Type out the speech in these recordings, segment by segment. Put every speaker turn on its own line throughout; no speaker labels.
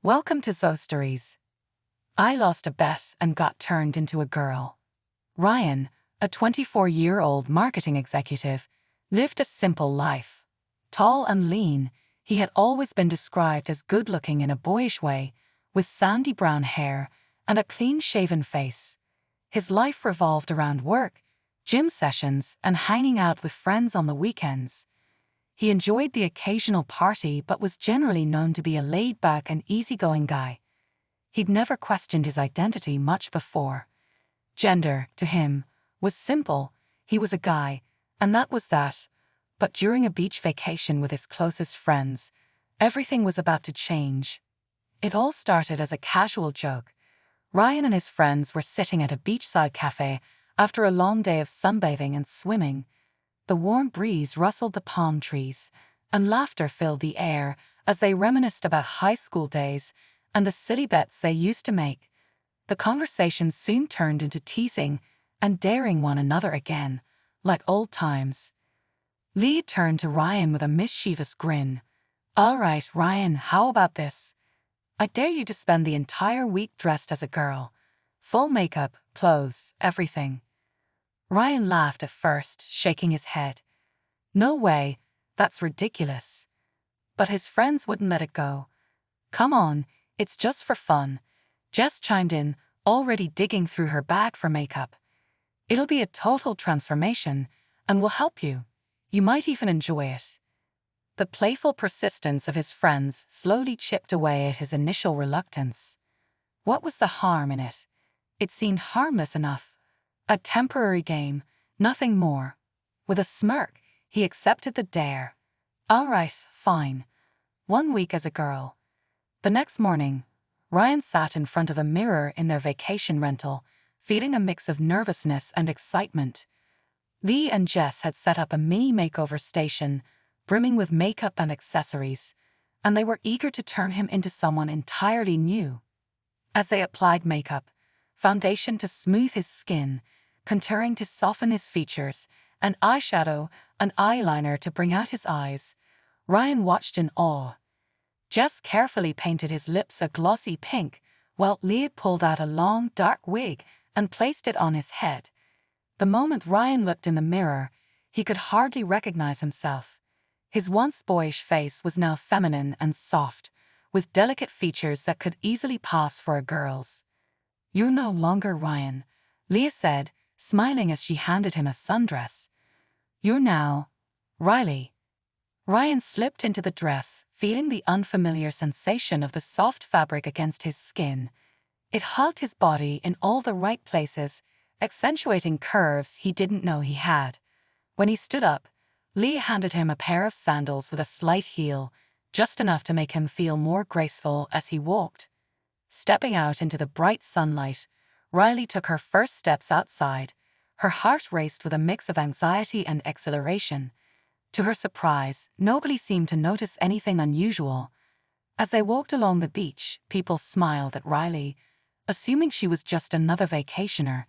Welcome to Stories. I lost a bet and got turned into a girl. Ryan, a 24-year-old marketing executive, lived a simple life. Tall and lean, he had always been described as good-looking in a boyish way, with sandy brown hair and a clean-shaven face. His life revolved around work, gym sessions, and hanging out with friends on the weekends. He enjoyed the occasional party but was generally known to be a laid-back and easygoing guy. He'd never questioned his identity much before. Gender, to him, was simple. He was a guy, and that was that. But during a beach vacation with his closest friends, everything was about to change. It all started as a casual joke. Ryan and his friends were sitting at a beachside cafe after a long day of sunbathing and swimming. The warm breeze rustled the palm trees, and laughter filled the air as they reminisced about high school days and the silly bets they used to make. The conversation soon turned into teasing and daring one another again, like old times. Lee turned to Ryan with a mischievous grin. "All right, Ryan, how about this? I dare you to spend the entire week dressed as a girl. Full makeup, clothes, everything." Ryan laughed at first, shaking his head. "No way, that's ridiculous." But his friends wouldn't let it go. "Come on, it's just for fun," Jess chimed in, already digging through her bag for makeup. "It'll be a total transformation, and will help you. You might even enjoy it." The playful persistence of his friends slowly chipped away at his initial reluctance. What was the harm in it? It seemed harmless enough. A temporary game, nothing more. With a smirk, he accepted the dare. "All right, fine. 1 week as a girl." The next morning, Ryan sat in front of a mirror in their vacation rental, feeling a mix of nervousness and excitement. Lee and Jess had set up a mini makeover station, brimming with makeup and accessories, and they were eager to turn him into someone entirely new. As they applied makeup, foundation to smooth his skin, contouring to soften his features, and eyeshadow and eyeliner to bring out his eyes, Ryan watched in awe. Jess carefully painted his lips a glossy pink, while Lee pulled out a long, dark wig and placed it on his head. The moment Ryan looked in the mirror, he could hardly recognize himself. His once boyish face was now feminine and soft, with delicate features that could easily pass for a girl's. "You're no longer Ryan," Leah said, smiling as she handed him a sundress. "You're now Riley." Ryan slipped into the dress, feeling the unfamiliar sensation of the soft fabric against his skin. It hugged his body in all the right places, accentuating curves he didn't know he had. When he stood up, Leah handed him a pair of sandals with a slight heel, just enough to make him feel more graceful as he walked. Stepping out into the bright sunlight, Riley took her first steps outside. Her heart raced with a mix of anxiety and exhilaration. To her surprise, nobody seemed to notice anything unusual. As they walked along the beach, people smiled at Riley, assuming she was just another vacationer.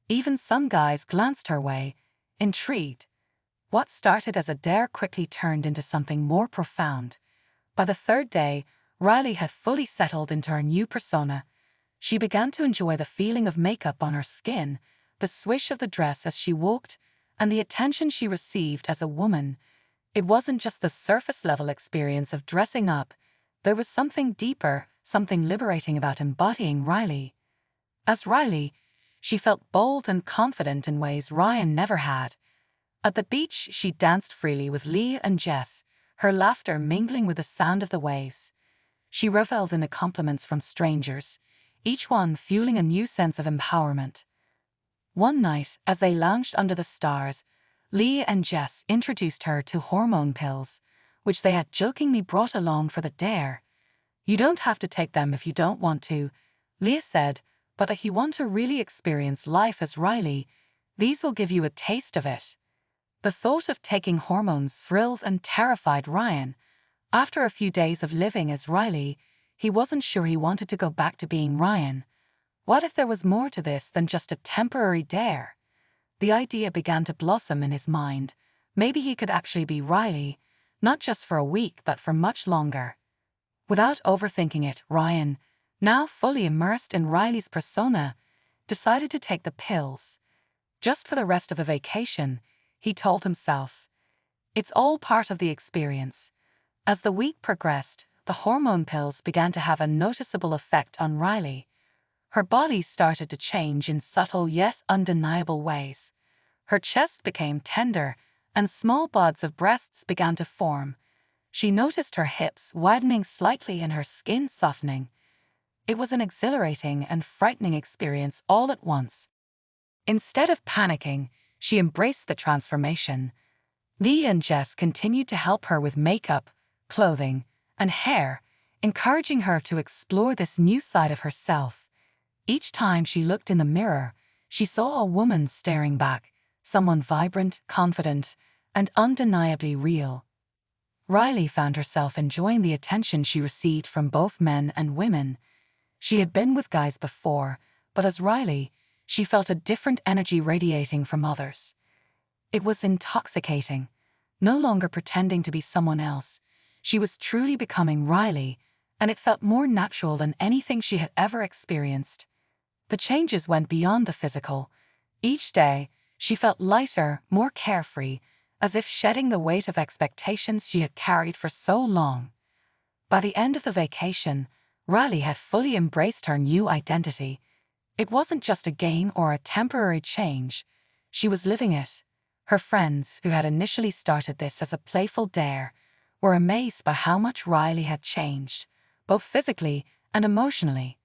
Even some guys glanced her way, intrigued. What started as a dare quickly turned into something more profound. By the third day, Riley had fully settled into her new persona. She began to enjoy the feeling of makeup on her skin, the swish of the dress as she walked, and the attention she received as a woman. It wasn't just the surface-level experience of dressing up. There was something deeper, something liberating about embodying Riley. As Riley, she felt bold and confident in ways Ryan never had. At the beach, she danced freely with Lee and Jess, her laughter mingling with the sound of the waves. She reveled in the compliments from strangers, each one fueling a new sense of empowerment. One night, as they lounged under the stars, Lee and Jess introduced her to hormone pills, which they had jokingly brought along for the dare. "You don't have to take them if you don't want to," Leah said, "but if you want to really experience life as Riley, these will give you a taste of it." The thought of taking hormones thrilled and terrified Ryan. After a few days of living as Riley, he wasn't sure he wanted to go back to being Ryan. What if there was more to this than just a temporary dare? The idea began to blossom in his mind. Maybe he could actually be Riley, not just for a week but for much longer. Without overthinking it, Ryan, now fully immersed in Riley's persona, decided to take the pills. Just for the rest of the vacation, he told himself. It's all part of the experience. As the week progressed, the hormone pills began to have a noticeable effect on Riley. Her body started to change in subtle yet undeniable ways. Her chest became tender, and small buds of breasts began to form. She noticed her hips widening slightly and her skin softening. It was an exhilarating and frightening experience all at once. Instead of panicking, she embraced the transformation. Lee and Jess continued to help her with makeup, clothing, and hair, encouraging her to explore this new side of herself. Each time she looked in the mirror, she saw a woman staring back, someone vibrant, confident, and undeniably real. Riley found herself enjoying the attention she received from both men and women. She had been with guys before, but as Riley, she felt a different energy radiating from others. It was intoxicating. No longer pretending to be someone else, she was truly becoming Riley, and it felt more natural than anything she had ever experienced. The changes went beyond the physical. Each day, she felt lighter, more carefree, as if shedding the weight of expectations she had carried for so long. By the end of the vacation, Riley had fully embraced her new identity. It wasn't just a game or a temporary change. She was living it. Her friends, who had initially started this as a playful dare, were amazed by how much Riley had changed, both physically and emotionally.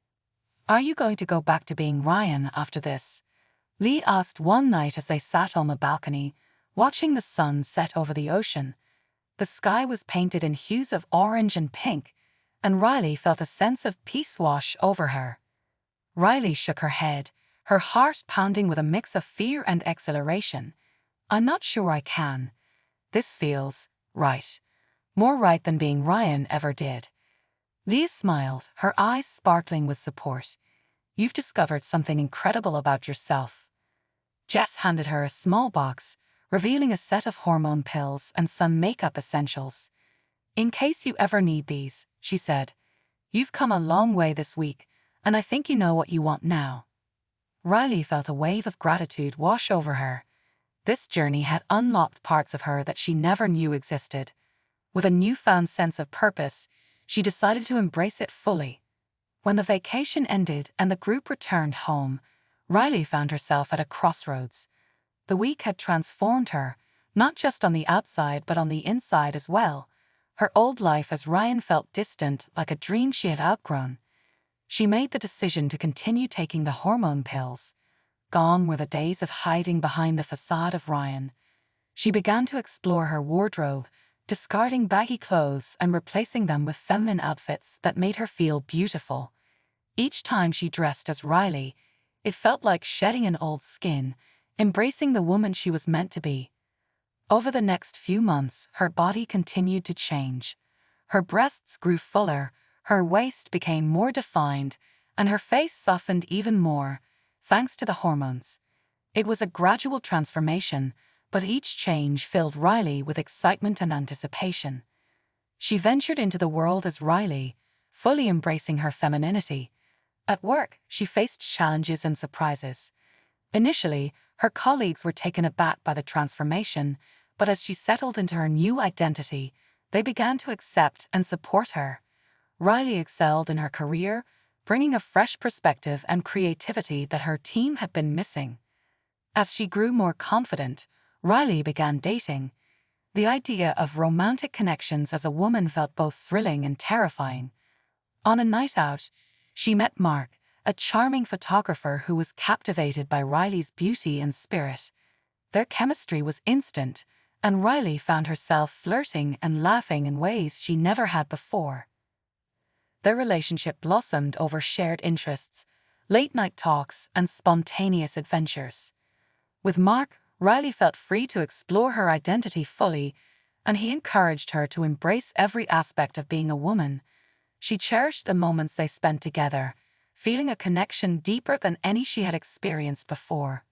"Are you going to go back to being Ryan after this?" Lee asked one night as they sat on the balcony, watching the sun set over the ocean. The sky was painted in hues of orange and pink, and Riley felt a sense of peace wash over her. Riley shook her head, her heart pounding with a mix of fear and exhilaration. "I'm not sure I can. This feels right. More right than being Ryan ever did." Leah smiled, her eyes sparkling with support. "You've discovered something incredible about yourself." Jess handed her a small box, revealing a set of hormone pills and some makeup essentials. "In case you ever need these," she said. "You've come a long way this week, and I think you know what you want now." Riley felt a wave of gratitude wash over her. This journey had unlocked parts of her that she never knew existed. With a newfound sense of purpose, she decided to embrace it fully. When the vacation ended and the group returned home, Riley found herself at a crossroads. The week had transformed her, not just on the outside but on the inside as well. Her old life as Ryan felt distant, like a dream she had outgrown. She made the decision to continue taking the hormone pills. Gone were the days of hiding behind the facade of Ryan. She began to explore her wardrobe, discarding baggy clothes and replacing them with feminine outfits that made her feel beautiful. Each time she dressed as Riley, it felt like shedding an old skin, embracing the woman she was meant to be. Over the next few months, her body continued to change. Her breasts grew fuller, her waist became more defined, and her face softened even more, thanks to the hormones. It was a gradual transformation, but each change filled Riley with excitement and anticipation. She ventured into the world as Riley, fully embracing her femininity. At work, she faced challenges and surprises. Initially, her colleagues were taken aback by the transformation, but as she settled into her new identity, they began to accept and support her. Riley excelled in her career, bringing a fresh perspective and creativity that her team had been missing. As she grew more confident, Riley began dating. The idea of romantic connections as a woman felt both thrilling and terrifying. On a night out, she met Mark, a charming photographer who was captivated by Riley's beauty and spirit. Their chemistry was instant, and Riley found herself flirting and laughing in ways she never had before. Their relationship blossomed over shared interests, late-night talks, and spontaneous adventures. With Mark, Riley felt free to explore her identity fully, and he encouraged her to embrace every aspect of being a woman. She cherished the moments they spent together, feeling a connection deeper than any she had experienced before.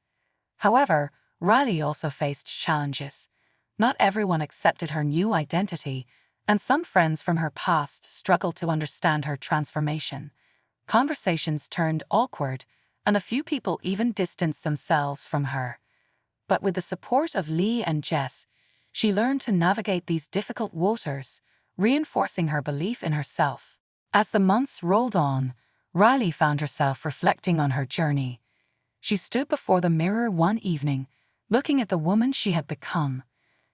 However, Riley also faced challenges. Not everyone accepted her new identity, and some friends from her past struggled to understand her transformation. Conversations turned awkward, and a few people even distanced themselves from her. But with the support of Lee and Jess, she learned to navigate these difficult waters, reinforcing her belief in herself. As the months rolled on, Riley found herself reflecting on her journey. She stood before the mirror one evening, looking at the woman she had become.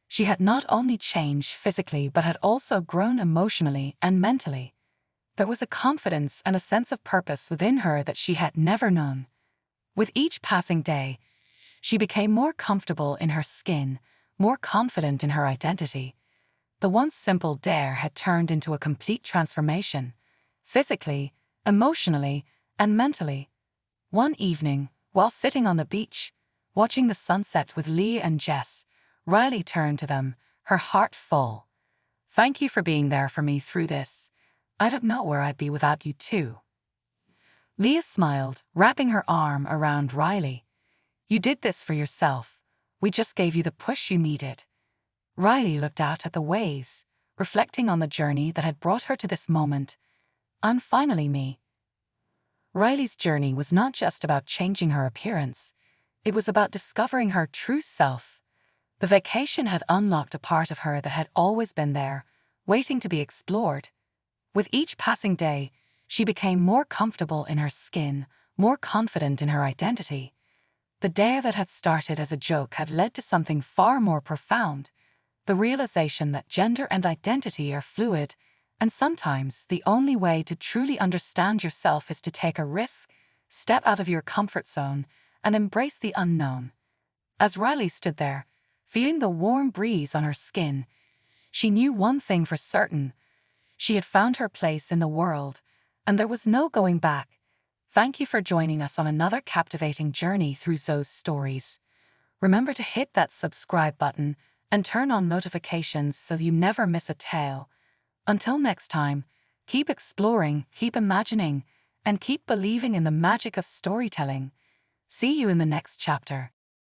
She had not only changed physically but had also grown emotionally and mentally. There was a confidence and a sense of purpose within her that she had never known. With each passing day, she became more comfortable in her skin, more confident in her identity. The once simple Dare had turned into a complete transformation, physically, emotionally, and mentally. One evening, while sitting on the beach, watching the sunset with Lee and Jess, Riley turned to them, her heart full. "Thank you for being there for me through this. I don't know where I'd be without you too." Leah smiled, wrapping her arm around Riley. "You did this for yourself. We just gave you the push you needed." Riley looked out at the waves, reflecting on the journey that had brought her to this moment. "I'm finally me." Riley's journey was not just about changing her appearance. It was about discovering her true self. The vacation had unlocked a part of her that had always been there, waiting to be explored. With each passing day, she became more comfortable in her skin, more confident in her identity. The day that had started as a joke had led to something far more profound, the realization that gender and identity are fluid, and sometimes the only way to truly understand yourself is to take a risk, step out of your comfort zone, and embrace the unknown. As Riley stood there, feeling the warm breeze on her skin, she knew one thing for certain: she had found her place in the world, and there was no going back. Thank you for joining us on another captivating journey through Zoe's stories. Remember to hit that subscribe button and turn on notifications so you never miss a tale. Until next time, keep exploring, keep imagining, and keep believing in the magic of storytelling. See you in the next chapter.